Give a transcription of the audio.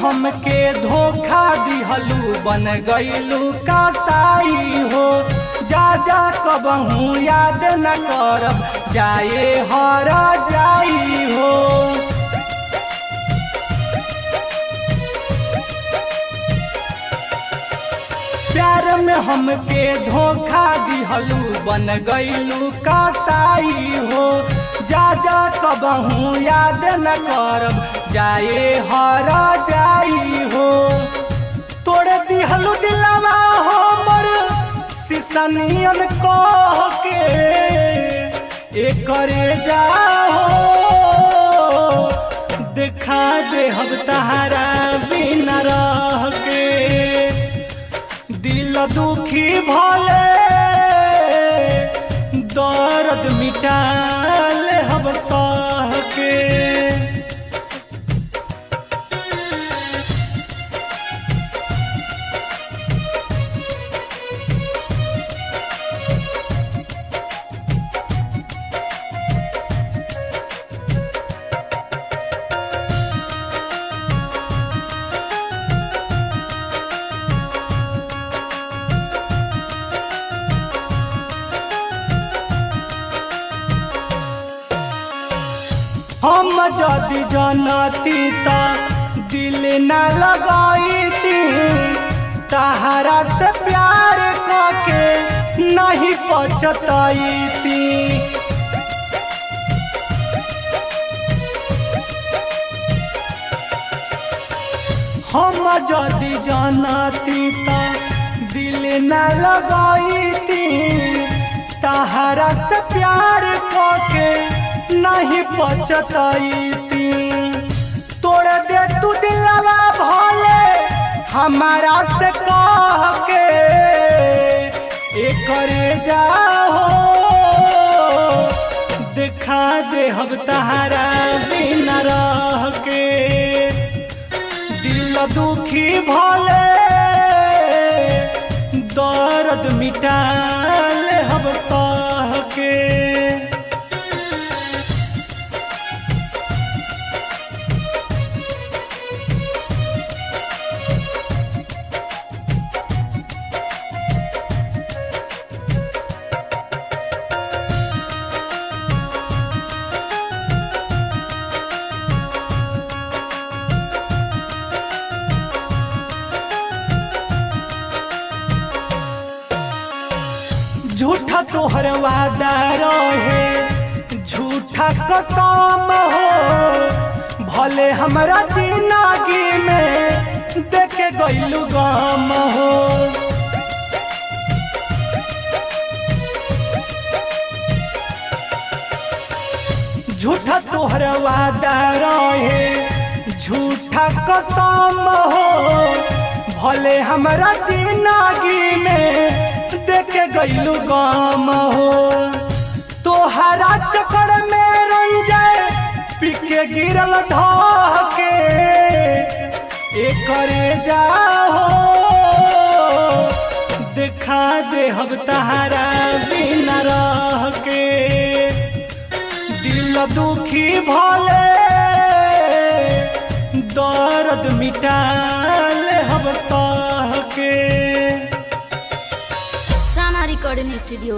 हमके धोखा दिहलू बन गईलू कसाई हो। जा जा कबहू याद न करब जाए हर जाई हो। प्यार में हमके धोखा दिहलू बन गईलू कसाई हो। जा जा कबहू याद न करब जाए हर जाई हो। तोड़ दिहलू दिलवा हमर सिसनियन कह के एकरे जाओ देखा दे हम तहारा बिना रह के। दिल दुखी भले दर्द मिटाल हम सह के। हम जदि जनती ता दिल न लगाईती। तहरा से प्यार करके नहीं पछताईती। हम जदि जनती ता दिल न लगाईती। तहरा से प्यार करके नहीं पछताईती। तोड़ दे तू दिलवा भले हमारा से कह के एकरे जाओ दिखा दे हम तहारा बिना रह के। दिल दुखी भले दर्द मिटाल हम सह के। झूठा तोहर वादा रहे झूठा कसम हो। भले हमरा जिंदगी में देखे गईलू गम हो। झूठा तोहर वादा रहे झूठा कसम हो। भले हमरा जिंदगी में देखे गईलू गम हो। तोहरा चक्कर में रंजय पिके गिरल ढह के एकरे जाओ दिखा दे हम तहारा बिना रह के। दिल दुखी भले दर्द मिटाल हम सह के। Recording studio.